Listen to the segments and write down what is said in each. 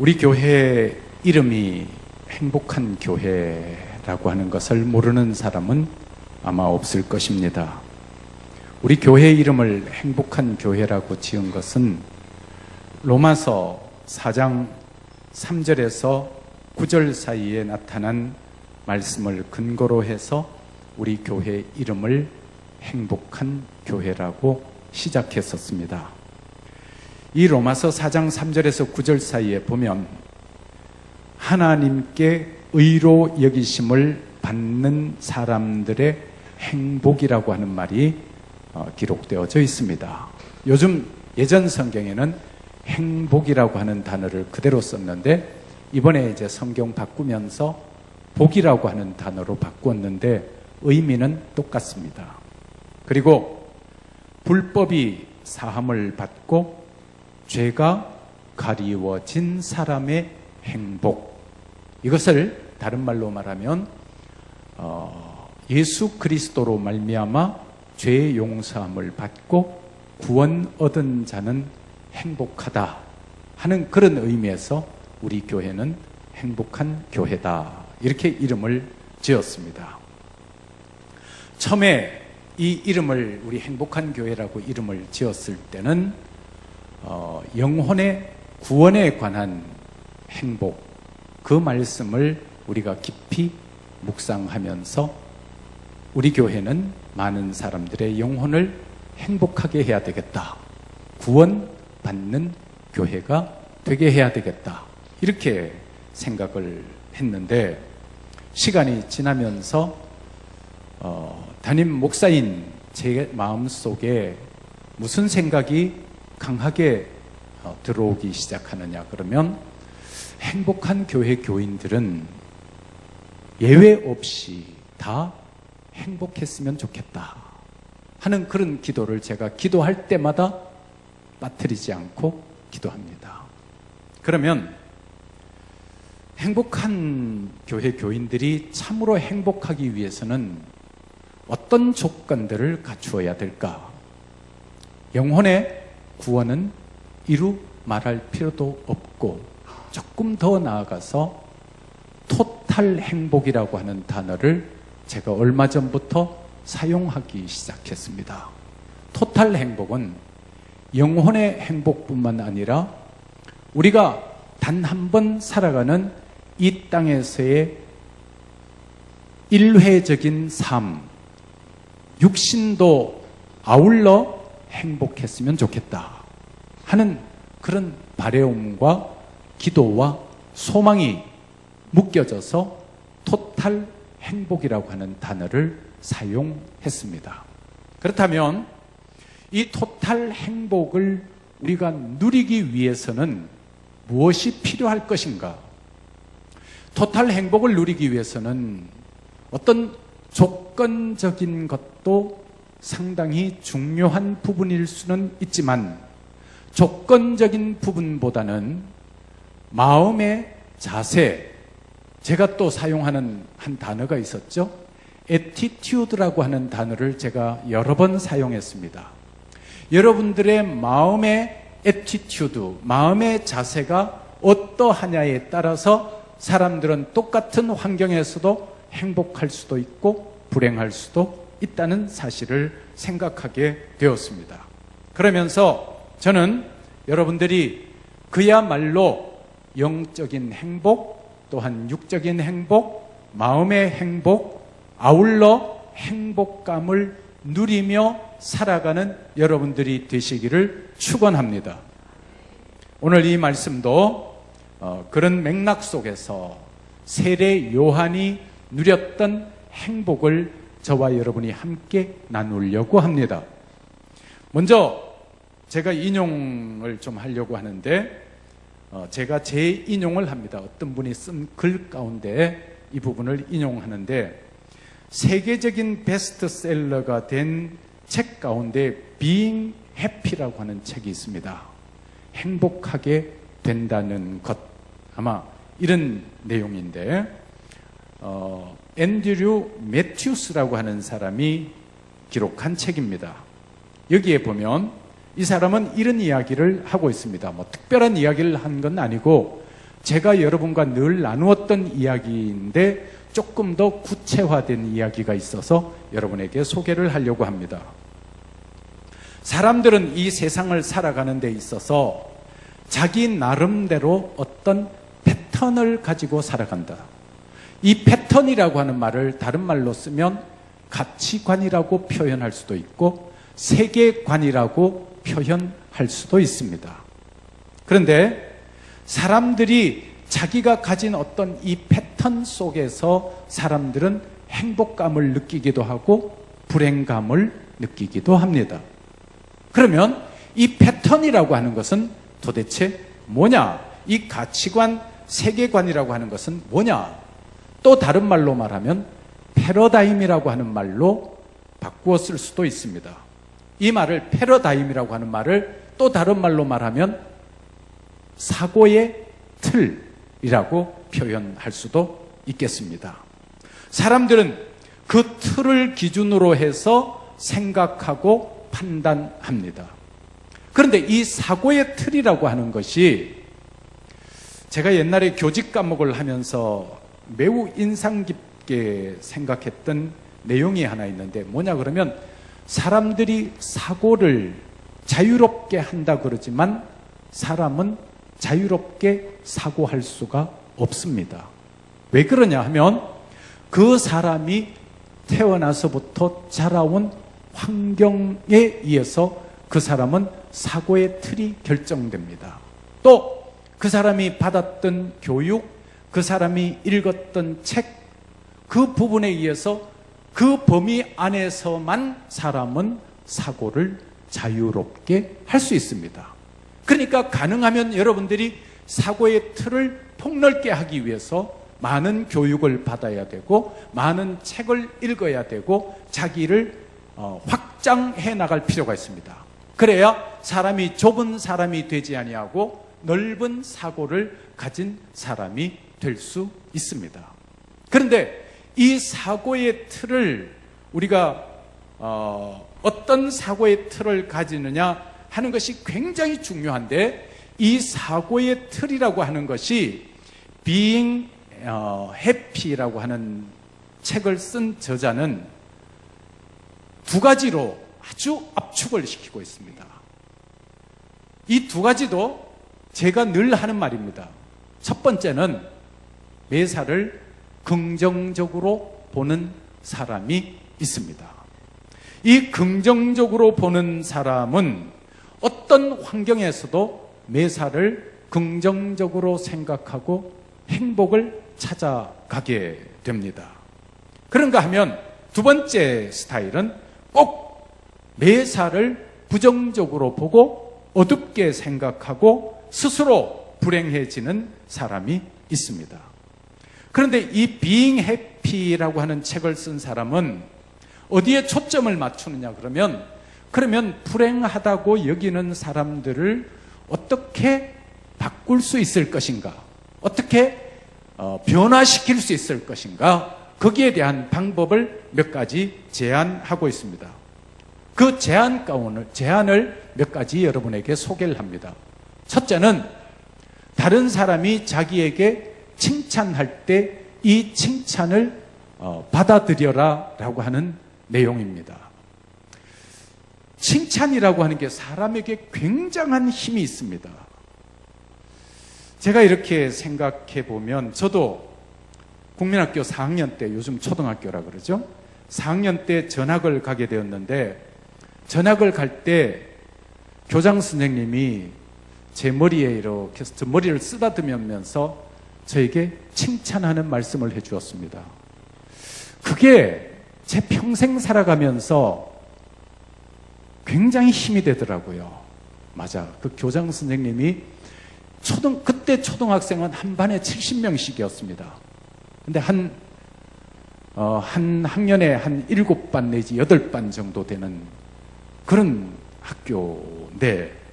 우리 교회 이름이 행복한 교회라고 하는 것을 모르는 사람은 아마 없을 것입니다. 우리 교회 이름을 행복한 교회라고 지은 것은 로마서 4장 3절에서 9절 사이에 나타난 말씀을 근거로 해서 우리 교회 이름을 행복한 교회라고 시작했었습니다. 이 로마서 4장 3절에서 9절 사이에 보면 하나님께 의로 여기심을 받는 사람들의 행복이라고 하는 말이 기록되어져 있습니다. 요즘 예전 성경에는 행복이라고 하는 단어를 그대로 썼는데 이번에 이제 성경 바꾸면서 복이라고 하는 단어로 바꾸었는데 의미는 똑같습니다. 그리고 불법이 사함을 받고 죄가 가리워진 사람의 행복, 이것을 다른 말로 말하면 예수 그리스도로 말미암아 죄 용서함을 받고 구원 얻은 자는 행복하다 하는 그런 의미에서 우리 교회는 행복한 교회다, 이렇게 이름을 지었습니다. 처음에 이 이름을 우리 행복한 교회라고 이름을 지었을 때는 영혼의 구원에 관한 행복, 그 말씀을 우리가 깊이 묵상하면서 우리 교회는 많은 사람들의 영혼을 행복하게 해야 되겠다, 구원받는 교회가 되게 해야 되겠다, 이렇게 생각을 했는데 시간이 지나면서 담임 목사인 제 마음속에 무슨 생각이 강하게 들어오기 시작하느냐 그러면 행복한 교회 교인들은 예외 없이 다 행복했으면 좋겠다 하는 그런 기도를 제가 기도할 때마다 빠뜨리지 않고 기도합니다. 그러면 행복한 교회 교인들이 참으로 행복하기 위해서는 어떤 조건들을 갖추어야 될까? 영혼의 구원은 이루 말할 필요도 없고 조금 더 나아가서 토탈 행복이라고 하는 단어를 제가 얼마 전부터 사용하기 시작했습니다. 토탈 행복은 영혼의 행복뿐만 아니라 우리가 단 한 번 살아가는 이 땅에서의 일회적인 삶, 육신도 아울러 행복했으면 좋겠다 하는 그런 바라움과 기도와 소망이 묶여져서 토탈 행복이라고 하는 단어를 사용했습니다. 그렇다면 이 토탈 행복을 우리가 누리기 위해서는 무엇이 필요할 것인가? 토탈 행복을 누리기 위해서는 어떤 조건적인 것도 상당히 중요한 부분일 수는 있지만 조건적인 부분보다는 마음의 자세, 제가 또 사용하는 한 단어가 있었죠. attitude라고 하는 단어를 제가 여러 번 사용했습니다. 여러분들의 마음의 attitude, 마음의 자세가 어떠하냐에 따라서 사람들은 똑같은 환경에서도 행복할 수도 있고 불행할 수도 있다는 사실을 생각하게 되었습니다. 그러면서 저는 여러분들이 그야말로 영적인 행복, 또한 육적인 행복, 마음의 행복, 아울러 행복감을 누리며 살아가는 여러분들이 되시기를 축원합니다. 오늘 이 말씀도 그런 맥락 속에서 세례 요한이 누렸던 행복을 저와 여러분이 함께 나누려고 합니다. 먼저 제가 인용을 좀 하려고 하는데 제가 재인용을 합니다. 어떤 분이 쓴 글 가운데 이 부분을 인용하는데 세계적인 베스트셀러가 된 책 가운데 Being Happy라고 하는 책이 있습니다. 행복하게 된다는 것, 아마 이런 내용인데 앤드류 매튜스라고 하는 사람이 기록한 책입니다. 여기에 보면 이 사람은 이런 이야기를 하고 있습니다. 뭐 특별한 이야기를 한 건 아니고 제가 여러분과 늘 나누었던 이야기인데 조금 더 구체화된 이야기가 있어서 여러분에게 소개를 하려고 합니다. 사람들은 이 세상을 살아가는 데 있어서 자기 나름대로 어떤 패턴을 가지고 살아간다. 이 패턴이라고 하는 말을 다른 말로 쓰면 가치관이라고 표현할 수도 있고 세계관이라고 표현할 수도 있습니다. 그런데 사람들이 자기가 가진 어떤 이 패턴 속에서 사람들은 행복감을 느끼기도 하고 불행감을 느끼기도 합니다. 그러면 이 패턴이라고 하는 것은 도대체 뭐냐? 이 가치관, 세계관이라고 하는 것은 뭐냐? 또 다른 말로 말하면 패러다임이라고 하는 말로 바꾸어 쓸 수도 있습니다. 이 말을 패러다임이라고 하는 말을 또 다른 말로 말하면 사고의 틀이라고 표현할 수도 있겠습니다. 사람들은 그 틀을 기준으로 해서 생각하고 판단합니다. 그런데 이 사고의 틀이라고 하는 것이 제가 옛날에 교직 과목을 하면서 매우 인상 깊게 생각했던 내용이 하나 있는데 뭐냐 그러면 사람들이 사고를 자유롭게 한다 그러지만 사람은 자유롭게 사고할 수가 없습니다. 왜 그러냐 하면 그 사람이 태어나서부터 자라온 환경에 의해서 그 사람은 사고의 틀이 결정됩니다. 또 그 사람이 받았던 교육, 그 사람이 읽었던 책, 그 부분에 의해서 그 범위 안에서만 사람은 사고를 자유롭게 할 수 있습니다. 그러니까 가능하면 여러분들이 사고의 틀을 폭넓게 하기 위해서 많은 교육을 받아야 되고 많은 책을 읽어야 되고 자기를 확장해 나갈 필요가 있습니다. 그래야 사람이 좁은 사람이 되지 아니하고 넓은 사고를 가진 사람이 될 수 있습니다. 그런데 이 사고의 틀을 우리가 어떤 사고의 틀을 가지느냐 하는 것이 굉장히 중요한데 이 사고의 틀이라고 하는 것이 Being Happy라고 하는 책을 쓴 저자는 두 가지로 아주 압축을 시키고 있습니다. 이 두 가지도 제가 늘 하는 말입니다. 첫 번째는 매사를 긍정적으로 보는 사람이 있습니다. 이 긍정적으로 보는 사람은 어떤 환경에서도 매사를 긍정적으로 생각하고 행복을 찾아가게 됩니다. 그런가 하면 두 번째 스타일은 꼭 매사를 부정적으로 보고 어둡게 생각하고 스스로 불행해지는 사람이 있습니다. 그런데 이 Being Happy라고 하는 책을 쓴 사람은 어디에 초점을 맞추느냐 그러면 불행하다고 여기는 사람들을 어떻게 바꿀 수 있을 것인가, 어떻게 변화시킬 수 있을 것인가, 거기에 대한 방법을 몇 가지 제안하고 있습니다. 그 제안을 몇 가지 여러분에게 소개를 합니다. 첫째는 다른 사람이 자기에게 칭찬할 때 이 칭찬을 받아들여라 라고 하는 내용입니다. 칭찬이라고 하는 게 사람에게 굉장한 힘이 있습니다. 제가 이렇게 생각해 보면 저도 국민학교 4학년 때, 요즘 초등학교라 그러죠, 4학년 때 전학을 가게 되었는데 전학을 갈 때 교장 선생님이 제 머리에 이렇게 해서 저 머리를 쓰다듬으면서 저에게 칭찬하는 말씀을 해주었습니다. 그게 제 평생 살아가면서 굉장히 힘이 되더라고요. 맞아. 그 교장 선생님이 그때 초등학생은 한 반에 70명씩이었습니다. 근데 한 학년에 한 7반 내지 8반 정도 되는 그런 학교인데,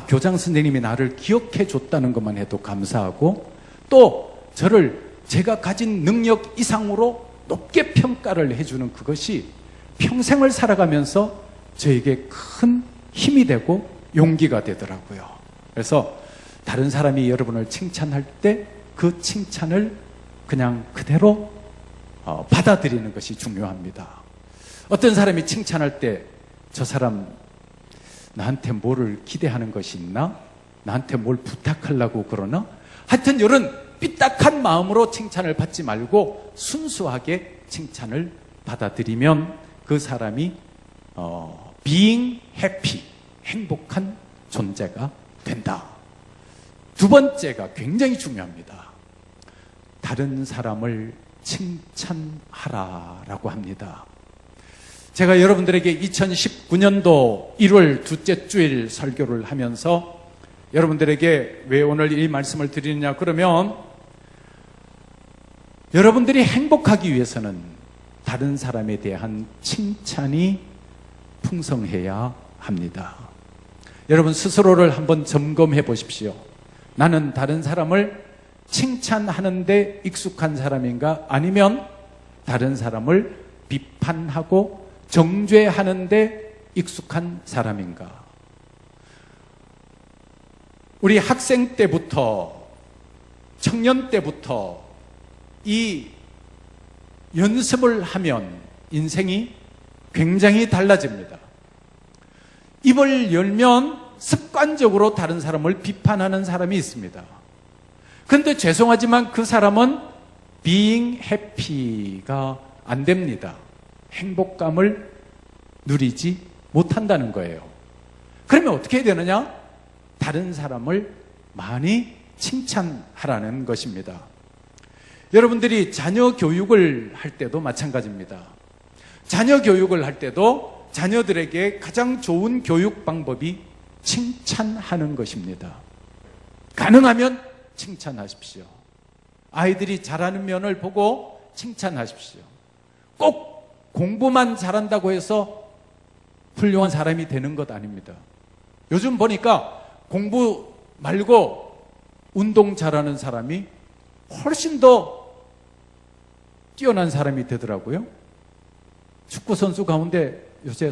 교장 선생님이 나를 기억해 줬다는 것만 해도 감사하고, 또 저를 제가 가진 능력 이상으로 높게 평가를 해주는 그것이 평생을 살아가면서 저에게 큰 힘이 되고 용기가 되더라고요. 그래서 다른 사람이 여러분을 칭찬할 때 그 칭찬을 그냥 그대로 받아들이는 것이 중요합니다. 어떤 사람이 칭찬할 때 저 사람 나한테 뭐를 기대하는 것이 있나? 나한테 뭘 부탁하려고 그러나? 하여튼 이런 삐딱한 마음으로 칭찬을 받지 말고 순수하게 칭찬을 받아들이면 그 사람이 being happy, 행복한 존재가 된다. 두 번째가 굉장히 중요합니다. 다른 사람을 칭찬하라라고 합니다. 제가 여러분들에게 2019년도 1월 둘째 주일 설교를 하면서 여러분들에게 왜 오늘 이 말씀을 드리느냐 그러면 여러분들이 행복하기 위해서는 다른 사람에 대한 칭찬이 풍성해야 합니다. 여러분 스스로를 한번 점검해 보십시오. 나는 다른 사람을 칭찬하는데 익숙한 사람인가? 아니면 다른 사람을 비판하고 정죄하는데 익숙한 사람인가? 우리 학생 때부터 청년 때부터 이 연습을 하면 인생이 굉장히 달라집니다. 입을 열면 습관적으로 다른 사람을 비판하는 사람이 있습니다. 그런데 죄송하지만 그 사람은 being happy가 안 됩니다. 행복감을 누리지 못한다는 거예요. 그러면 어떻게 해야 되느냐? 다른 사람을 많이 칭찬하라는 것입니다. 여러분들이 자녀 교육을 할 때도 마찬가지입니다. 자녀 교육을 할 때도 자녀들에게 가장 좋은 교육 방법이 칭찬하는 것입니다. 가능하면 칭찬하십시오. 아이들이 잘하는 면을 보고 칭찬하십시오. 꼭 공부만 잘한다고 해서 훌륭한 사람이 되는 것 아닙니다. 요즘 보니까 공부 말고 운동 잘하는 사람이 훨씬 더 뛰어난 사람이 되더라고요. 축구 선수 가운데 요새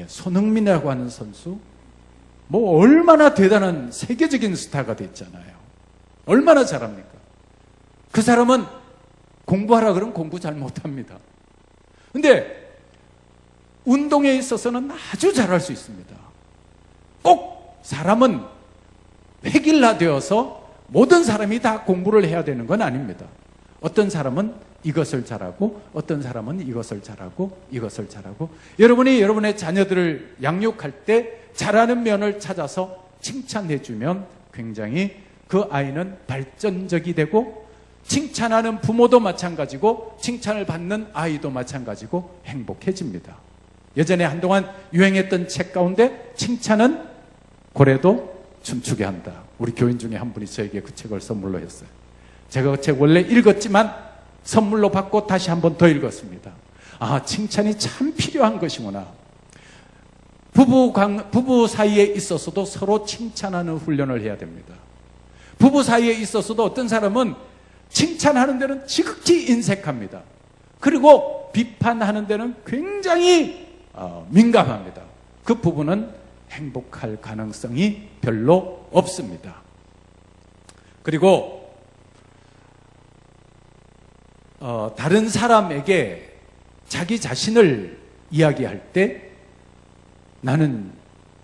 손흥민이라고 하는 선수, 뭐 얼마나 대단한 세계적인 스타가 됐잖아요. 얼마나 잘합니까? 그 사람은 공부하라 그러면 공부 잘 못합니다. 근데 운동에 있어서는 아주 잘할 수 있습니다. 꼭 사람은 획일화되어서 모든 사람이 다 공부를 해야 되는 건 아닙니다. 어떤 사람은 이것을 잘하고 어떤 사람은 이것을 잘하고 이것을 잘하고, 여러분이 여러분의 자녀들을 양육할 때 잘하는 면을 찾아서 칭찬해 주면 굉장히 그 아이는 발전적이 되고, 칭찬하는 부모도 마찬가지고 칭찬을 받는 아이도 마찬가지고 행복해집니다. 예전에 한동안 유행했던 책 가운데 칭찬은 고래도 춤추게 한다. 우리 교인 중에 한 분이 저에게 그 책을 선물로 했어요. 제가 그 책 원래 읽었지만 선물로 받고 다시 한 번 더 읽었습니다. 아, 칭찬이 참 필요한 것이구나. 부부 사이에 있어서도 서로 칭찬하는 훈련을 해야 됩니다. 부부 사이에 있어서도 어떤 사람은 칭찬하는 데는 지극히 인색합니다. 그리고 비판하는 데는 굉장히 민감합니다. 그 부부는 행복할 가능성이 별로 없습니다. 그리고 다른 사람에게 자기 자신을 이야기할 때 나는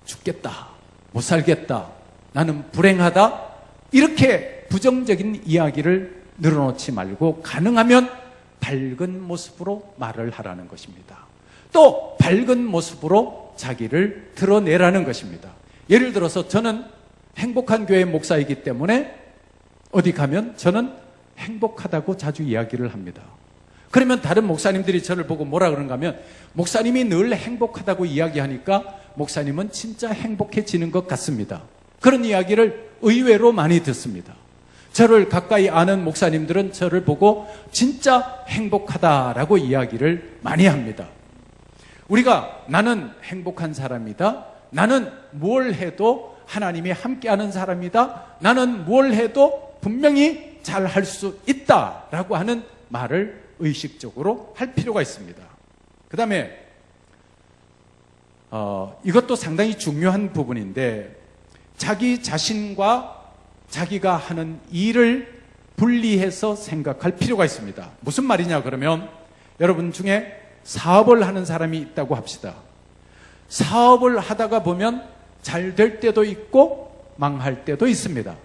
죽겠다, 못 살겠다, 나는 불행하다, 이렇게 부정적인 이야기를 늘어놓지 말고 가능하면 밝은 모습으로 말을 하라는 것입니다. 또 밝은 모습으로 자기를 드러내라는 것입니다. 예를 들어서 저는 행복한 교회 목사이기 때문에 어디 가면 저는 행복하다고 자주 이야기를 합니다. 그러면 다른 목사님들이 저를 보고 뭐라 그런가 하면, 목사님이 늘 행복하다고 이야기하니까 목사님은 진짜 행복해지는 것 같습니다. 그런 이야기를 의외로 많이 듣습니다. 저를 가까이 아는 목사님들은 저를 보고 진짜 행복하다라고 이야기를 많이 합니다. 우리가 나는 행복한 사람이다, 나는 뭘 해도 하나님이 함께하는 사람이다, 나는 뭘 해도 분명히 잘 할 수 있다라고 하는 말을 의식적으로 할 필요가 있습니다. 그 다음에 이것도 상당히 중요한 부분인데 자기 자신과 자기가 하는 일을 분리해서 생각할 필요가 있습니다. 무슨 말이냐 그러면 여러분 중에 사업을 하는 사람이 있다고 합시다. 사업을 하다가 보면 잘 될 때도 있고 망할 때도 있습니다.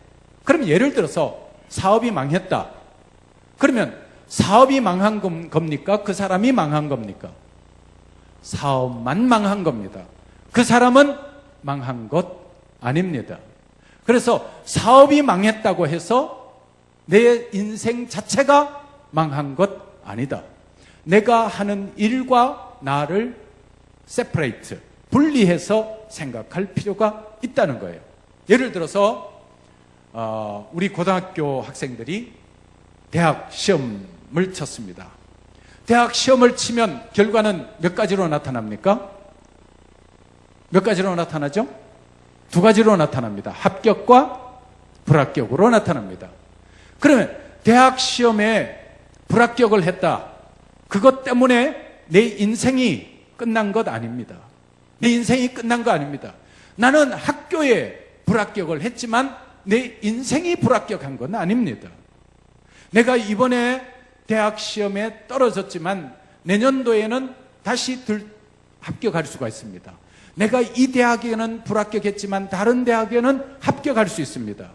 그러면 예를 들어서 사업이 망했다. 그러면 사업이 망한 겁니까? 그 사람이 망한 겁니까? 사업만 망한 겁니다. 그 사람은 망한 것 아닙니다. 그래서 사업이 망했다고 해서 내 인생 자체가 망한 것 아니다. 내가 하는 일과 나를 세퍼레이트, 분리해서 생각할 필요가 있다는 거예요. 예를 들어서 우리 고등학교 학생들이 대학 시험을 쳤습니다. 대학 시험을 치면 결과는 몇 가지로 나타납니까? 몇 가지로 나타나죠? 두 가지로 나타납니다. 합격과 불합격으로 나타납니다. 그러면 대학 시험에 불합격을 했다. 그것 때문에 내 인생이 끝난 것 아닙니다. 내 인생이 끝난 거 아닙니다. 나는 학교에 불합격을 했지만 내 인생이 불합격한 건 아닙니다. 내가 이번에 대학 시험에 떨어졌지만 내년도에는 다시 합격할 수가 있습니다. 내가 이 대학에는 불합격했지만 다른 대학에는 합격할 수 있습니다.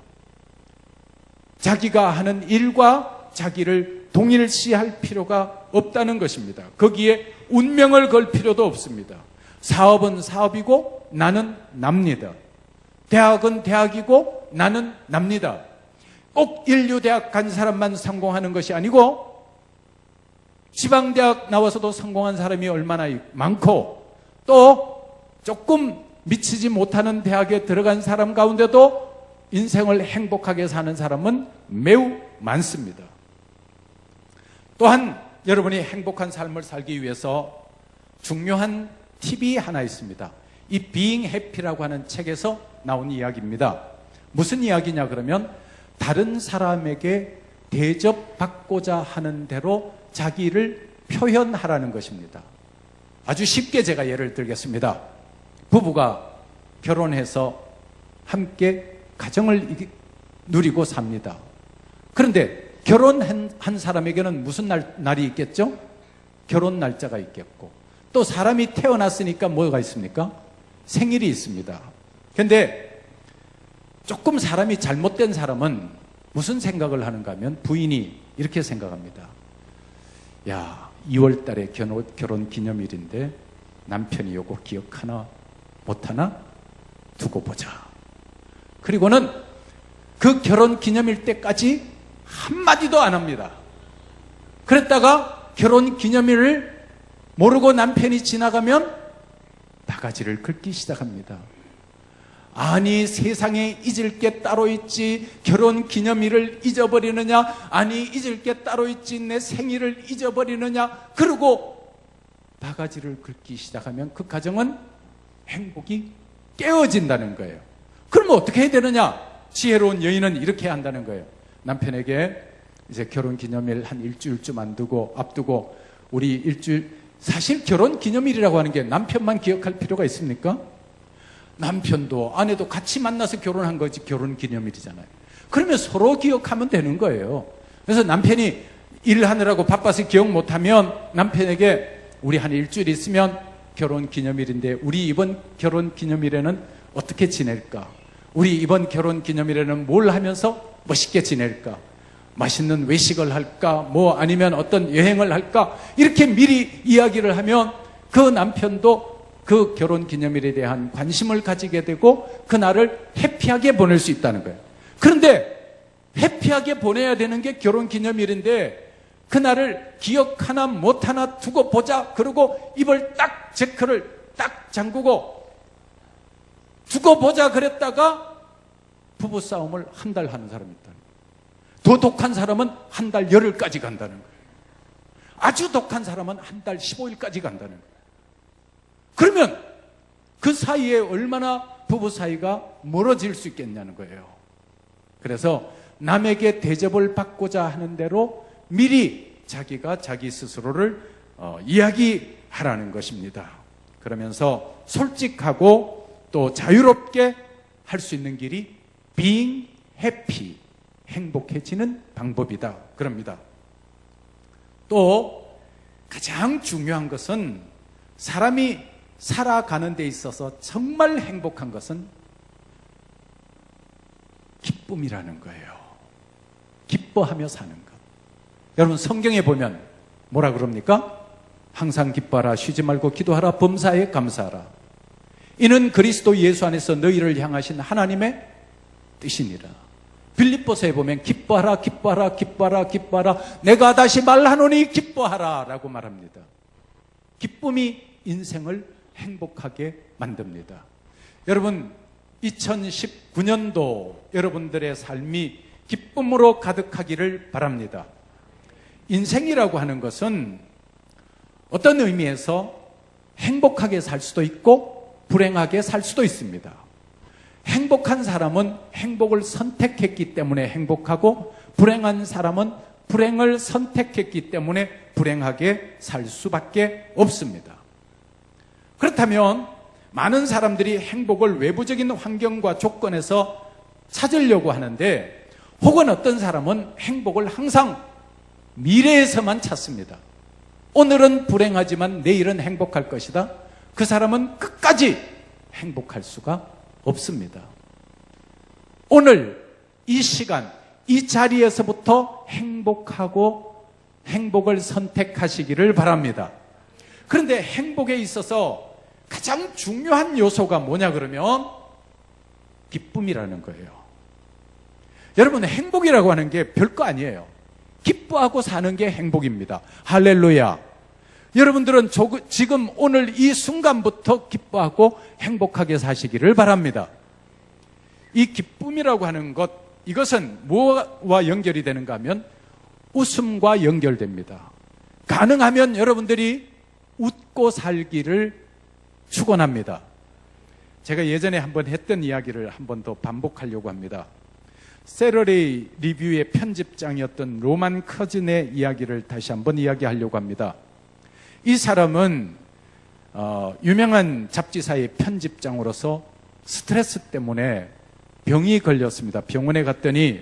자기가 하는 일과 자기를 동일시할 필요가 없다는 것입니다. 거기에 운명을 걸 필요도 없습니다. 사업은 사업이고 나는 납니다. 대학은 대학이고 나는 납니다. 꼭 인류대학 간 사람만 성공하는 것이 아니고 지방대학 나와서도 성공한 사람이 얼마나 많고 또 조금 미치지 못하는 대학에 들어간 사람 가운데도 인생을 행복하게 사는 사람은 매우 많습니다. 또한 여러분이 행복한 삶을 살기 위해서 중요한 팁이 하나 있습니다. 이 Being Happy라고 하는 책에서 나온 이야기입니다. 무슨 이야기냐 그러면 다른 사람에게 대접받고자 하는 대로 자기를 표현하라는 것입니다. 아주 쉽게 제가 예를 들겠습니다. 부부가 결혼해서 함께 가정을 누리고 삽니다. 그런데 결혼한 사람에게는 무슨 날이 있겠죠? 결혼 날짜가 있겠고 또 사람이 태어났으니까 뭐가 있습니까? 생일이 있습니다. 그런데 조금 사람이 잘못된 사람은 무슨 생각을 하는가 하면 부인이 이렇게 생각합니다. 야, 2월 달에 결혼 기념일인데 남편이 요거 기억하나 못하나 두고 보자. 그리고는 그 결혼 기념일 때까지 한마디도 안 합니다. 그랬다가 결혼 기념일을 모르고 남편이 지나가면 바가지를 긁기 시작합니다. 아니 세상에 잊을 게 따로 있지 결혼 기념일을 잊어버리느냐, 아니 잊을 게 따로 있지 내 생일을 잊어버리느냐, 그러고 바가지를 긁기 시작하면 그 가정은 행복이 깨어진다는 거예요. 그러면 어떻게 해야 되느냐? 지혜로운 여인은 이렇게 한다는 거예요. 남편에게 이제 결혼 기념일 한 일주일쯤 앞두고 우리 일주일, 사실 결혼 기념일이라고 하는 게 남편만 기억할 필요가 있습니까? 남편도 아내도 같이 만나서 결혼한 거지 결혼 기념일이잖아요. 그러면 서로 기억하면 되는 거예요. 그래서 남편이 일하느라고 바빠서 기억 못하면 남편에게 우리 한 일주일 있으면 결혼 기념일인데 우리 이번 결혼 기념일에는 어떻게 지낼까? 우리 이번 결혼 기념일에는 뭘 하면서 멋있게 지낼까? 맛있는 외식을 할까? 뭐 아니면 어떤 여행을 할까? 이렇게 미리 이야기를 하면 그 남편도 그 결혼 기념일에 대한 관심을 가지게 되고 그날을 해피하게 보낼 수 있다는 거예요. 그런데 해피하게 보내야 되는 게 결혼 기념일인데 그날을 기억하나 못하나 두고 보자 그러고 입을 딱 제크를 딱 잠그고 두고 보자 그랬다가 부부싸움을 한 달 하는 사람이 있다. 더 독한 사람은 한 달 열흘까지 간다는 거예요. 아주 독한 사람은 한 달 15일까지 간다는 거예요. 그러면 그 사이에 얼마나 부부 사이가 멀어질 수 있겠냐는 거예요. 그래서 남에게 대접을 받고자 하는 대로 미리 자기가 자기 스스로를 이야기하라는 것입니다. 그러면서 솔직하고 또 자유롭게 할 수 있는 길이 being happy, 행복해지는 방법이다. 그럽니다. 또 가장 중요한 것은 사람이 살아가는 데 있어서 정말 행복한 것은 기쁨이라는 거예요. 기뻐하며 사는 것. 여러분 성경에 보면 뭐라 그럽니까? 항상 기뻐하라, 쉬지 말고 기도하라, 범사에 감사하라. 이는 그리스도 예수 안에서 너희를 향하신 하나님의 뜻이니라. 빌립보서에 보면 기뻐하라, 기뻐하라, 기뻐하라, 기뻐하라, 내가 다시 말하노니 기뻐하라 라고 말합니다. 기쁨이 인생을 행복하게 만듭니다. 여러분 2019년도 여러분들의 삶이 기쁨으로 가득하기를 바랍니다. 인생이라고 하는 것은 어떤 의미에서 행복하게 살 수도 있고 불행하게 살 수도 있습니다. 행복한 사람은 행복을 선택했기 때문에 행복하고 불행한 사람은 불행을 선택했기 때문에 불행하게 살 수밖에 없습니다. 그렇다면 많은 사람들이 행복을 외부적인 환경과 조건에서 찾으려고 하는데 혹은 어떤 사람은 행복을 항상 미래에서만 찾습니다. 오늘은 불행하지만 내일은 행복할 것이다. 그 사람은 끝까지 행복할 수가 없습니다. 오늘 이 시간, 이 자리에서부터 행복하고 행복을 선택하시기를 바랍니다. 그런데 행복에 있어서 가장 중요한 요소가 뭐냐 그러면 기쁨이라는 거예요. 여러분 행복이라고 하는 게 별거 아니에요. 기뻐하고 사는 게 행복입니다. 할렐루야. 여러분들은 지금 오늘 이 순간부터 기뻐하고 행복하게 사시기를 바랍니다. 이 기쁨이라고 하는 것, 이것은 뭐와 연결이 되는가 하면 웃음과 연결됩니다. 가능하면 여러분들이 웃고 살기를 축원합니다. 제가 예전에 한번 했던 이야기를 한 번 더 반복하려고 합니다. 세러데이 리뷰의 편집장이었던 로만 커즌의 이야기를 다시 한번 이야기하려고 합니다. 이 사람은 유명한 잡지사의 편집장으로서 스트레스 때문에 병이 걸렸습니다. 병원에 갔더니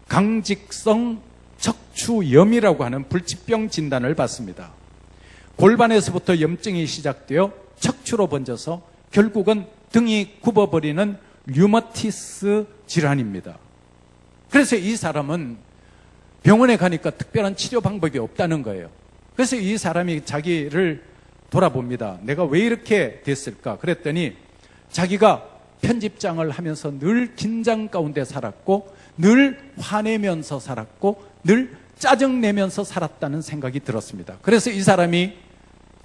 강직성 척추염이라고 하는 불치병 진단을 받습니다. 골반에서부터 염증이 시작되어 척추로 번져서 결국은 등이 굽어버리는 류머티스 질환입니다. 그래서 이 사람은 병원에 가니까 특별한 치료 방법이 없다는 거예요. 그래서 이 사람이 자기를 돌아봅니다. 내가 왜 이렇게 됐을까? 그랬더니 자기가 편집장을 하면서 늘 긴장 가운데 살았고 늘 화내면서 살았고 늘 짜증내면서 살았다는 생각이 들었습니다. 그래서 이 사람이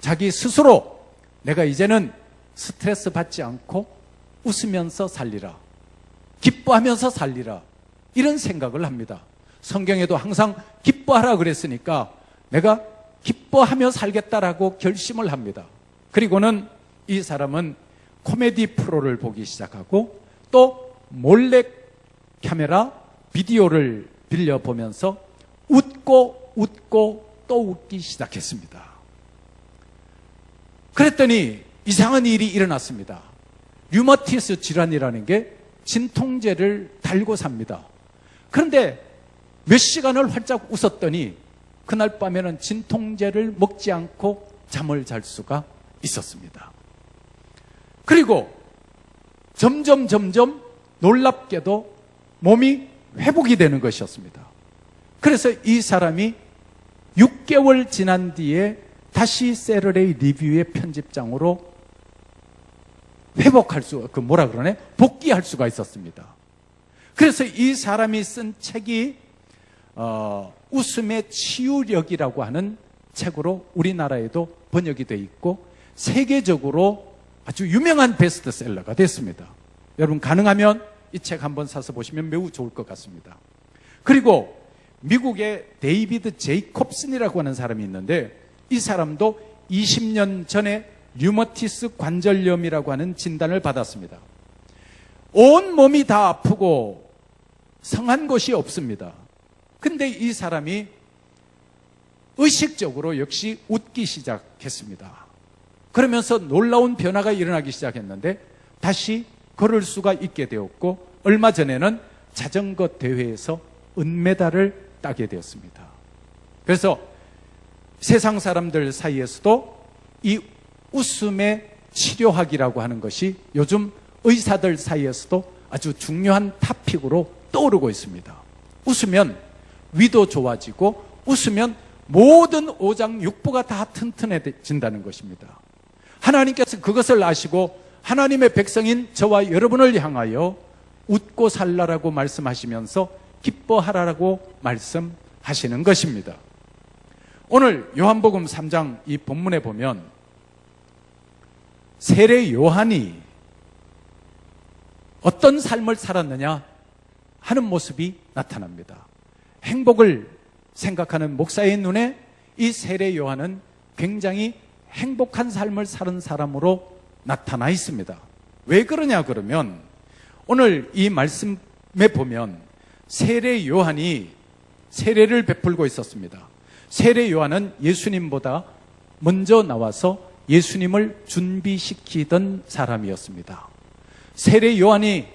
자기 스스로 내가 이제는 스트레스 받지 않고 웃으면서 살리라, 기뻐하면서 살리라, 이런 생각을 합니다. 성경에도 항상 기뻐하라 그랬으니까 내가 기뻐하며 살겠다라고 결심을 합니다. 그리고는 이 사람은 코미디 프로를 보기 시작하고 또 몰래 카메라 비디오를 빌려보면서 웃고 또 웃기 시작했습니다. 그랬더니 이상한 일이 일어났습니다. 류머티스 질환이라는 게 진통제를 달고 삽니다. 그런데 몇 시간을 활짝 웃었더니 그날 밤에는 진통제를 먹지 않고 잠을 잘 수가 있었습니다. 그리고 점점 놀랍게도 몸이 회복이 되는 것이었습니다. 그래서 이 사람이 6개월 지난 뒤에 다시 세러데이 리뷰의 편집장으로 복귀할 수가 있었습니다. 그래서 이 사람이 쓴 책이 웃음의 치유력이라고 하는 책으로 우리나라에도 번역이 되어 있고 세계적으로 아주 유명한 베스트셀러가 됐습니다. 여러분 가능하면 이 책 한번 사서 보시면 매우 좋을 것 같습니다. 그리고 미국의 데이비드 제이콥슨이라고 하는 사람이 있는데 이 사람도 20년 전에 류머티스 관절염이라고 하는 진단을 받았습니다. 온 몸이 다 아프고 성한 곳이 없습니다. 근데 이 사람이 의식적으로 역시 웃기 시작했습니다. 그러면서 놀라운 변화가 일어나기 시작했는데 다시 걸을 수가 있게 되었고, 얼마 전에는 자전거 대회에서 은메달을 따게 되었습니다. 그래서 세상 사람들 사이에서도 이 웃음의 치료학이라고 하는 것이 요즘 의사들 사이에서도 아주 중요한 토픽으로 떠오르고 있습니다. 웃으면 위도 좋아지고 웃으면 모든 오장육부가 다 튼튼해진다는 것입니다. 하나님께서 그것을 아시고 하나님의 백성인 저와 여러분을 향하여 웃고 살라라고 말씀하시면서 기뻐하라라고 말씀하시는 것입니다. 오늘 요한복음 3장 이 본문에 보면 세례 요한이 어떤 삶을 살았느냐 하는 모습이 나타납니다. 행복을 생각하는 목사의 눈에 이 세례 요한은 굉장히 행복한 삶을 사는 사람으로 나타나 있습니다. 왜 그러냐 그러면 오늘 이 말씀에 보면 세례 요한이 세례를 베풀고 있었습니다. 세례 요한은 예수님보다 먼저 나와서 예수님을 준비시키던 사람이었습니다. 세례 요한이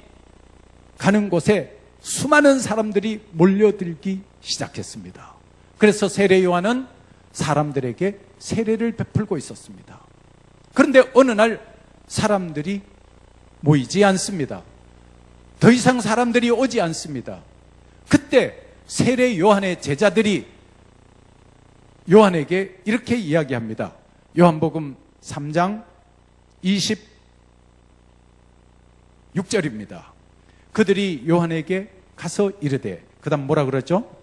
가는 곳에 수많은 사람들이 몰려들기 시작했습니다. 그래서 세례 요한은 사람들에게 세례를 베풀고 있었습니다. 그런데 어느 날 사람들이 모이지 않습니다. 더 이상 사람들이 오지 않습니다. 그때 세례 요한의 제자들이 요한에게 이렇게 이야기합니다. 요한복음 3장 26절입니다. 그들이 요한에게 가서 이르되, 그 다음 뭐라 그러죠?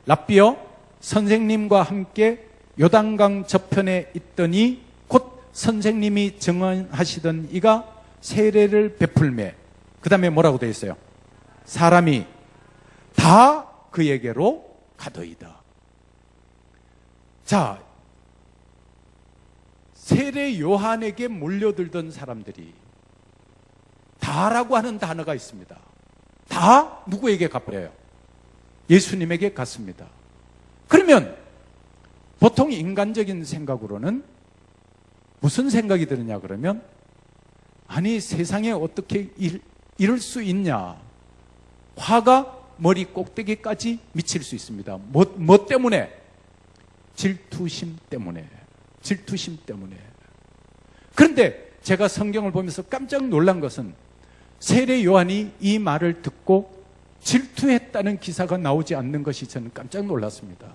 랍비여, 선생님과 함께 요단강 저편에 있더니 곧 선생님이 증언하시던 이가 세례를 베풀매, 그 다음에 뭐라고 되어 있어요? 사람이 다 그에게로 가더이다. 자, 세례 요한에게 몰려들던 사람들이 다라고 하는 단어가 있습니다. 다 누구에게 가버려요? 예수님에게 갔습니다. 그러면 보통 인간적인 생각으로는 무슨 생각이 드느냐 그러면, 아니 세상에 어떻게 이럴 수 있냐, 화가 머리 꼭대기까지 미칠 수 있습니다. 뭐 때문에? 질투심 때문에. 질투심 때문에. 그런데 제가 성경을 보면서 깜짝 놀란 것은 세례 요한이 이 말을 듣고 질투했다는 기사가 나오지 않는 것이 저는 깜짝 놀랐습니다.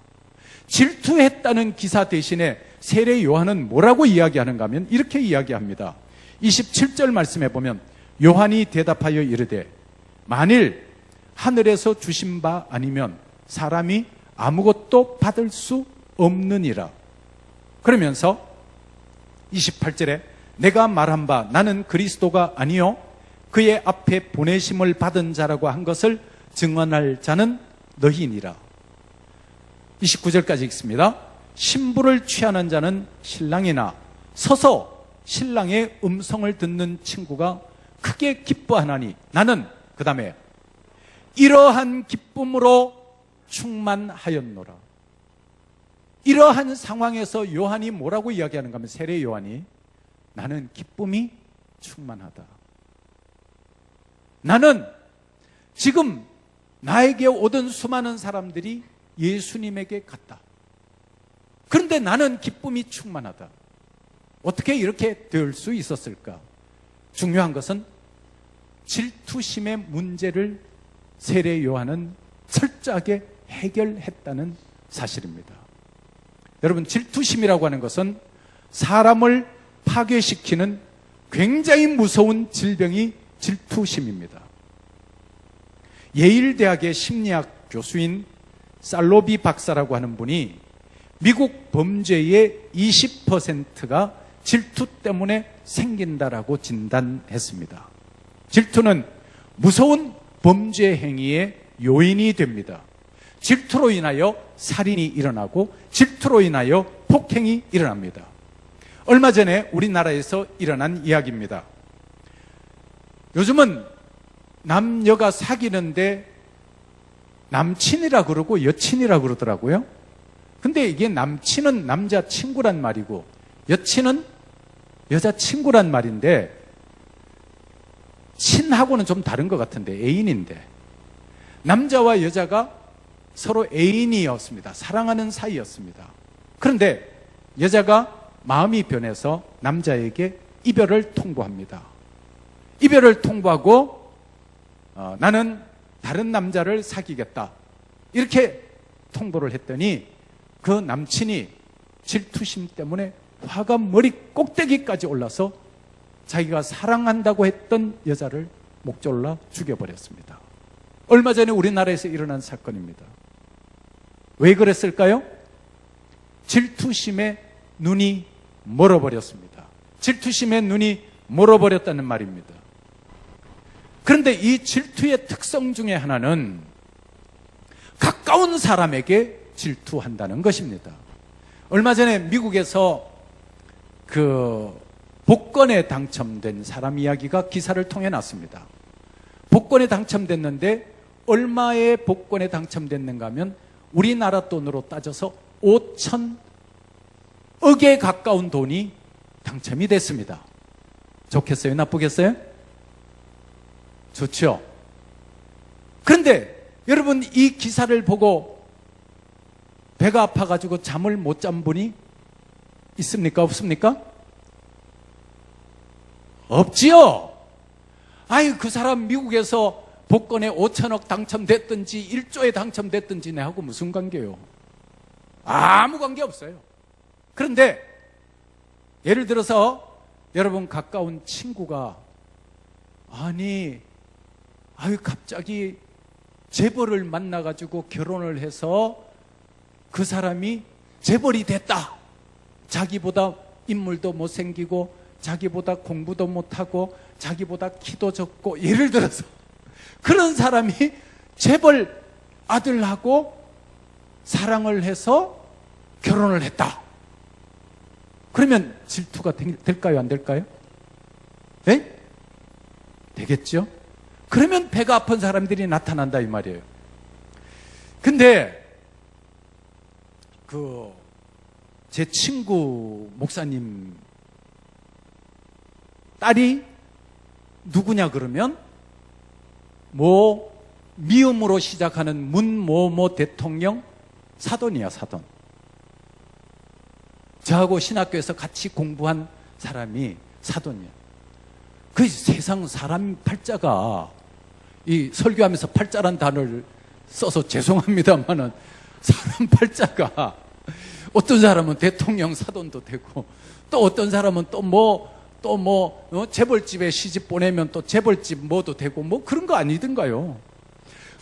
질투했다는 기사 대신에 세례 요한은 뭐라고 이야기하는가 하면 이렇게 이야기합니다. 27절 말씀에 보면 요한이 대답하여 이르되 만일 하늘에서 주신 바 아니면 사람이 아무것도 받을 수 없느니라. 그러면서 28절에 내가 말한 바 나는 그리스도가 아니요 그의 앞에 보내심을 받은 자라고 한 것을 증언할 자는 너희니라. 29절까지 읽습니다. 신부를 취하는 자는 신랑이나 서서 신랑의 음성을 듣는 친구가 크게 기뻐하나니 나는 그 다음에 이러한 기쁨으로 충만하였노라. 이러한 상황에서 요한이 뭐라고 이야기하는가 하면 세례 요한이 나는 기쁨이 충만하다. 나는 지금 나에게 오던 수많은 사람들이 예수님에게 갔다. 그런데 나는 기쁨이 충만하다. 어떻게 이렇게 될 수 있었을까? 중요한 것은 질투심의 문제를 세례 요한은 철저하게 해결했다는 사실입니다. 여러분, 질투심이라고 하는 것은 사람을 파괴시키는 굉장히 무서운 질병이 질투심입니다. 예일대학의 심리학 교수인 살로비 박사라고 하는 분이 미국 범죄의 20%가 질투 때문에 생긴다라고 진단했습니다. 질투는 무서운 범죄 행위의 요인이 됩니다. 질투로 인하여 살인이 일어나고 질투로 인하여 폭행이 일어납니다. 얼마 전에 우리나라에서 일어난 이야기입니다. 요즘은 남녀가 사귀는데 남친이라 그러고 여친이라 그러더라고요. 근데 이게 남친은 남자친구란 말이고 여친은 여자친구란 말인데 친하고는 좀 다른 것 같은데 애인인데 남자와 여자가 서로 애인이었습니다. 사랑하는 사이였습니다. 그런데 여자가 마음이 변해서 남자에게 이별을 통보합니다. 이별을 통보하고 나는 다른 남자를 사귀겠다 이렇게 통보를 했더니 그 남친이 질투심 때문에 화가 머리 꼭대기까지 올라서 자기가 사랑한다고 했던 여자를 목 졸라 죽여버렸습니다. 얼마 전에 우리나라에서 일어난 사건입니다. 왜 그랬을까요? 질투심에 눈이 멀어버렸습니다. 질투심에 눈이 멀어버렸다는 말입니다. 그런데 이 질투의 특성 중에 하나는 가까운 사람에게 질투한다는 것입니다. 얼마 전에 미국에서 그 복권에 당첨된 사람 이야기가 기사를 통해 났습니다. 복권에 당첨됐는데 얼마의 복권에 당첨됐는가 하면 우리나라 돈으로 따져서 5천억에 가까운 돈이 당첨이 됐습니다. 좋겠어요? 나쁘겠어요? 좋죠? 그런데 여러분 이 기사를 보고 배가 아파가지고 잠을 못 잔 분이 있습니까? 없습니까? 없지요? 아유, 그 사람 미국에서 복권에 5천억 당첨됐든지 1조에 당첨됐든지 내하고 무슨 관계요? 아무 관계 없어요. 그런데 예를 들어서 여러분 가까운 친구가 갑자기 재벌을 만나가지고 결혼을 해서 그 사람이 재벌이 됐다. 자기보다 인물도 못생기고 자기보다 공부도 못하고 자기보다 키도 적고 예를 들어서 그런 사람이 재벌 아들하고 사랑을 해서 결혼을 했다. 그러면 질투가 될까요? 안 될까요? 네? 되겠죠? 그러면 배가 아픈 사람들이 나타난다 이 말이에요. 근데 제 친구 목사님 딸이 누구냐 그러면 미음으로 시작하는 문모모 대통령 사돈이야, 사돈. 저하고 신학교에서 같이 공부한 사람이 사돈이야. 그 세상 사람 팔자가 이 설교하면서 팔자란 단어를 써서 죄송합니다만은 사람 팔자가 어떤 사람은 대통령 사돈도 되고 또 어떤 사람은 재벌집에 시집 보내면 또 재벌집 뭐도 되고 뭐 그런 거 아니던가요?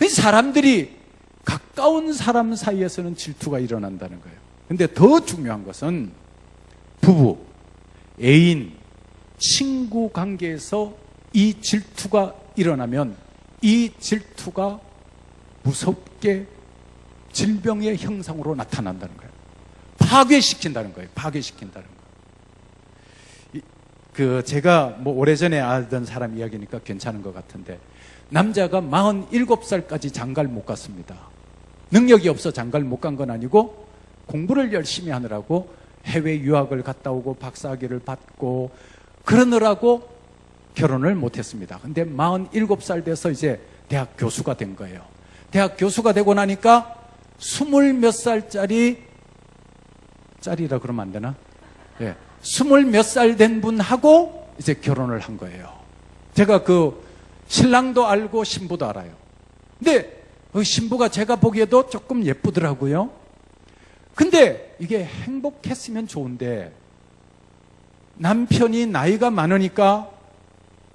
사람들이 가까운 사람 사이에서는 질투가 일어난다는 거예요. 근데 더 중요한 것은 부부, 애인, 친구 관계에서 이 질투가 일어나면 이 질투가 무섭게 질병의 형상으로 나타난다는 거예요. 파괴시킨다는 거예요. 파괴시킨다는 거예요. 제가 오래전에 알던 사람 이야기니까 괜찮은 것 같은데 남자가 47살까지 장가를 못 갔습니다. 능력이 없어 장가를 못 간 건 아니고 공부를 열심히 하느라고 해외 유학을 갔다 오고 박사학위를 받고 그러느라고 결혼을 못 했습니다. 근데 47살 돼서 이제 대학 교수가 된 거예요. 대학 교수가 되고 나니까 20몇 살짜리라 그러면 안 되나? 예. 20몇 살 된 분하고 이제 결혼을 한 거예요. 제가 신랑도 알고 신부도 알아요. 근데 그 신부가 제가 보기에도 조금 예쁘더라고요. 근데 이게 행복했으면 좋은데 남편이 나이가 많으니까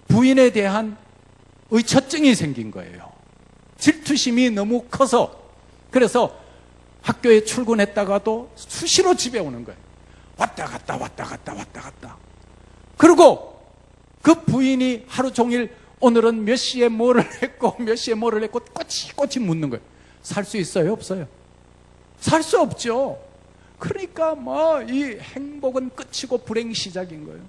부인에 대한 의처증이 생긴 거예요. 질투심이 너무 커서. 그래서 학교에 출근했다가도 수시로 집에 오는 거예요. 왔다 갔다 왔다 갔다 왔다 갔다. 그리고 그 부인이 하루 종일 오늘은 몇 시에 뭐를 했고 몇 시에 뭐를 했고 꼬치꼬치 묻는 거예요. 살 수 있어요? 없어요? 살 수 없죠. 그러니까 이 행복은 끝이고 불행이 시작인 거예요.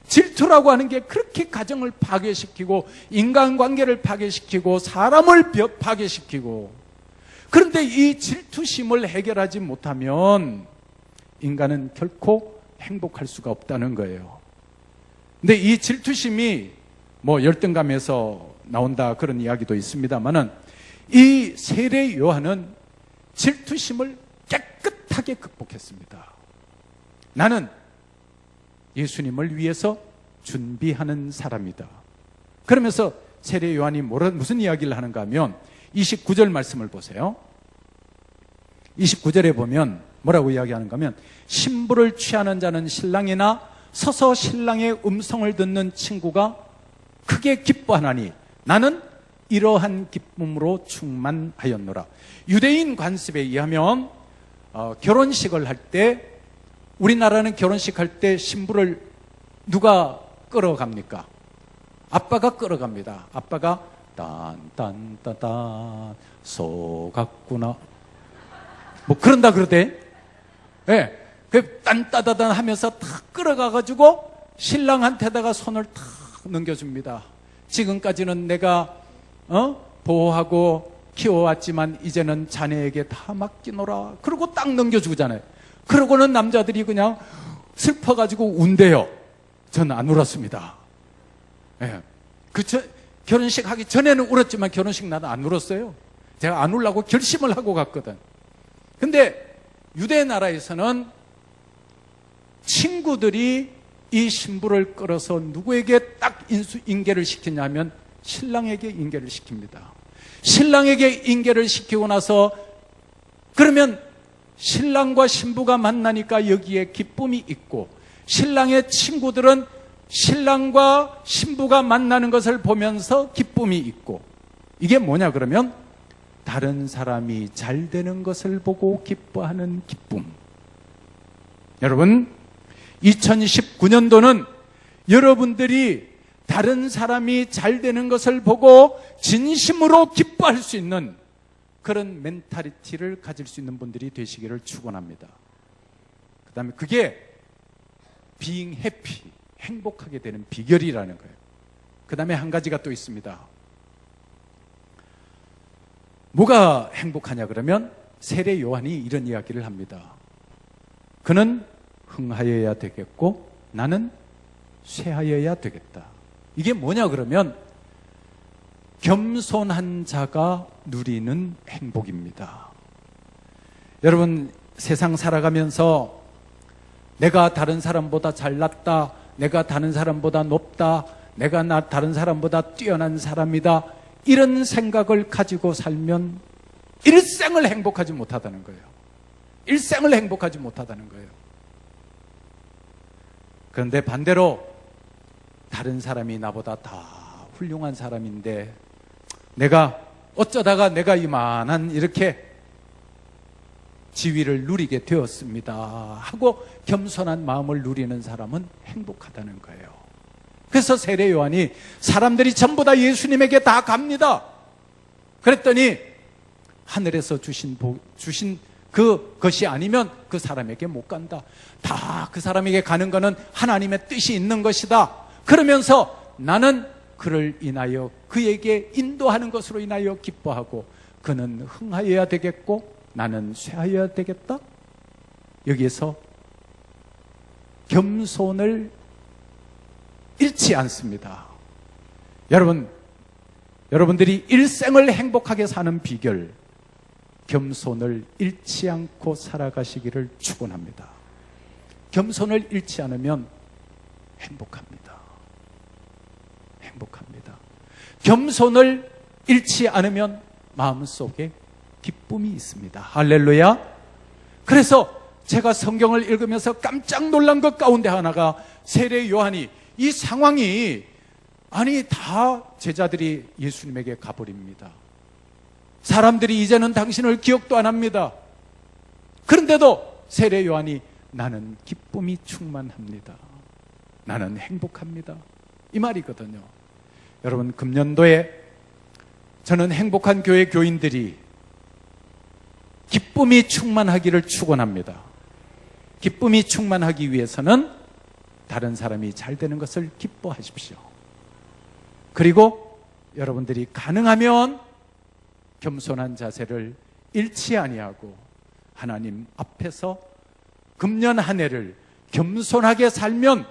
질투라고 하는 게 그렇게 가정을 파괴시키고 인간관계를 파괴시키고 사람을 파괴시키고, 그런데 이 질투심을 해결하지 못하면 인간은 결코 행복할 수가 없다는 거예요. 근데 이 질투심이 뭐 열등감에서 나온다 그런 이야기도 있습니다만은 이 세례 요한은 질투심을 깨끗하게 극복했습니다. 나는 예수님을 위해서 준비하는 사람이다. 그러면서 세례 요한이 무슨 이야기를 하는가 하면 29절 말씀을 보세요. 29절에 보면 뭐라고 이야기하는가 하면 신부를 취하는 자는 신랑이나 서서 신랑의 음성을 듣는 친구가 크게 기뻐하나니 나는 이러한 기쁨으로 충만하였노라. 유대인 관습에 의하면 결혼식을 할 때, 우리나라는 결혼식 할 때 신부를 누가 끌어갑니까? 아빠가 끌어갑니다. 아빠가 딴딴따단 속았구나 뭐 그런다 그러대. 예. 네. 그 딴따다단 하면서 탁 끌어가가지고 신랑한테다가 손을 탁 넘겨줍니다. 지금까지는 내가 보호하고 키워왔지만 이제는 자네에게 다 맡기노라. 그러고 딱 넘겨주잖아요. 그러고는 남자들이 그냥 슬퍼가지고 운대요. 전 안 울었습니다. 예. 결혼식 하기 전에는 울었지만 결혼식 나도 안 울었어요. 제가 안 울라고 결심을 하고 갔거든. 근데 유대 나라에서는 친구들이 이 신부를 끌어서 누구에게 딱 인계를 시키냐면 신랑에게 인계를 시킵니다. 신랑에게 인계를 시키고 나서 그러면 신랑과 신부가 만나니까 여기에 기쁨이 있고, 신랑의 친구들은 신랑과 신부가 만나는 것을 보면서 기쁨이 있고, 이게 뭐냐 그러면 다른 사람이 잘 되는 것을 보고 기뻐하는 기쁨. 여러분, 2019년도는 여러분들이 다른 사람이 잘 되는 것을 보고 진심으로 기뻐할 수 있는 그런 멘탈리티를 가질 수 있는 분들이 되시기를 축원합니다. 그 다음에 그게 being happy, 행복하게 되는 비결이라는 거예요. 그 다음에 한 가지가 또 있습니다. 뭐가 행복하냐 그러면 세례 요한이 이런 이야기를 합니다. 그는 흥하여야 되겠고 나는 쇠하여야 되겠다. 이게 뭐냐 그러면 겸손한 자가 누리는 행복입니다. 여러분, 세상 살아가면서 내가 다른 사람보다 잘났다, 내가 다른 사람보다 높다, 내가 다른 사람보다 뛰어난 사람이다, 이런 생각을 가지고 살면 일생을 행복하지 못하다는 거예요. 일생을 행복하지 못하다는 거예요. 그런데 반대로 다른 사람이 나보다 다 훌륭한 사람인데 어쩌다가 내가 이만한 이렇게 지위를 누리게 되었습니다 하고 겸손한 마음을 누리는 사람은 행복하다는 거예요. 그래서 세례 요한이 사람들이 전부 다 예수님에게 다 갑니다. 그랬더니 하늘에서 주신 그것이 아니면 그 사람에게 못 간다. 다 그 사람에게 가는 것은 하나님의 뜻이 있는 것이다. 그러면서 나는 그를 인하여 그에게 인도하는 것으로 인하여 기뻐하고 그는 흥하여야 되겠고 나는 쇠하여야 되겠다. 여기에서 겸손을 잃지 않습니다. 여러분들이 일생을 행복하게 사는 비결, 겸손을 잃지 않고 살아가시기를 축원합니다. 겸손을 잃지 않으면 행복합니다. 행복합니다. 겸손을 잃지 않으면 마음속에 기쁨이 있습니다. 할렐루야. 그래서 제가 성경을 읽으면서 깜짝 놀란 것 가운데 하나가 세례 요한이 이 상황이 다 제자들이 예수님에게 가버립니다. 사람들이 이제는 당신을 기억도 안 합니다. 그런데도 세례 요한이 나는 기쁨이 충만합니다. 나는 행복합니다. 이 말이거든요. 여러분, 금년도에 저는 행복한 교회 교인들이 기쁨이 충만하기를 축원합니다. 기쁨이 충만하기 위해서는 다른 사람이 잘 되는 것을 기뻐하십시오. 그리고 여러분들이 가능하면 겸손한 자세를 잃지 아니하고 하나님 앞에서 금년 한 해를 겸손하게 살면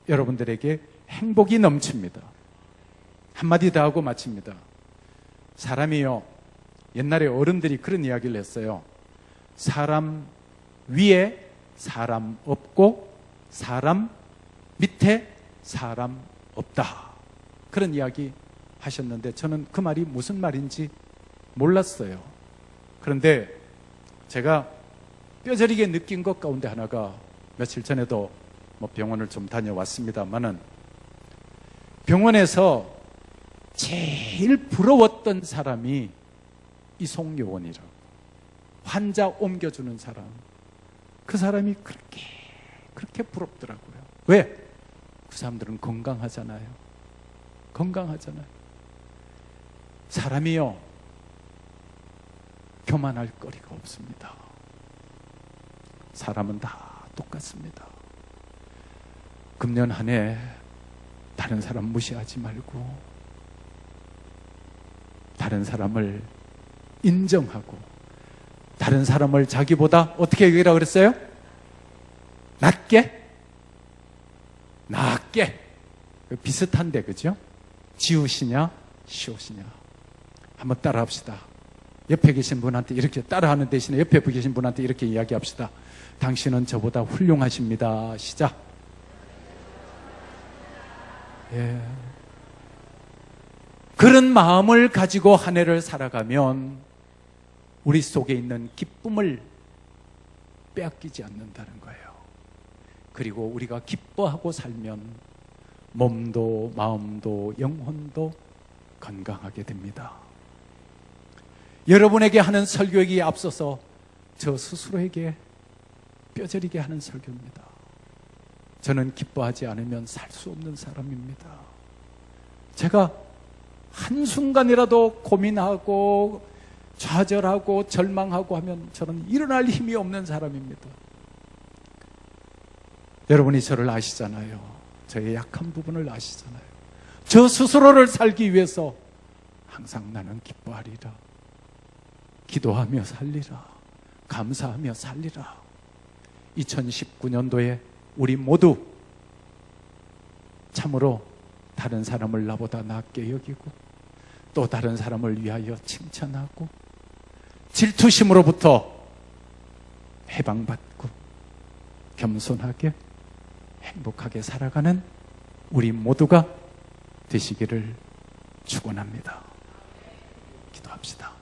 여러분들에게 행복이 넘칩니다. 한마디 더 하고 마칩니다. 사람이요, 옛날에 어른들이 그런 이야기를 했어요. 사람 위에 사람 없고 사람 밑에 사람 없다. 그런 이야기 하셨는데 저는 그 말이 무슨 말인지 몰랐어요. 그런데 제가 뼈저리게 느낀 것 가운데 하나가 며칠 전에도 병원을 좀 다녀왔습니다만은 병원에서 제일 부러웠던 사람이 이송요원이라고, 환자 옮겨주는 사람. 그 사람이 그렇게 부럽더라고요. 왜? 그 사람들은 건강하잖아요. 건강하잖아요. 사람이요, 교만할 거리가 없습니다. 사람은 다 똑같습니다. 금년 한 해 다른 사람 무시하지 말고 다른 사람을 인정하고 다른 사람을 자기보다 어떻게 얘기라고 그랬어요? 낮게? 비슷한데, 그죠? 지우시냐 시오시냐. 한번 따라 합시다. 옆에 계신 분한테 이렇게 따라하는 대신에 옆에 계신 분한테 이렇게 이야기합시다. 당신은 저보다 훌륭하십니다. 시작. 예. 그런 마음을 가지고 한 해를 살아가면 우리 속에 있는 기쁨을 빼앗기지 않는다는 거예요. 그리고 우리가 기뻐하고 살면 몸도 마음도 영혼도 건강하게 됩니다. 여러분에게 하는 설교에 앞서서 저 스스로에게 뼈저리게 하는 설교입니다. 저는 기뻐하지 않으면 살 수 없는 사람입니다. 제가 한순간이라도 고민하고 좌절하고 절망하고 하면 저는 일어날 힘이 없는 사람입니다. 여러분이 저를 아시잖아요. 저의 약한 부분을 아시잖아요. 저 스스로를 살기 위해서 항상 나는 기뻐하리라, 기도하며 살리라, 감사하며 살리라. 2019년도에 우리 모두 참으로 다른 사람을 나보다 낫게 여기고 또 다른 사람을 위하여 칭찬하고 질투심으로부터 해방받고 겸손하게 행복하게 살아가는 우리 모두가 되시기를 축원합니다. 기도합시다.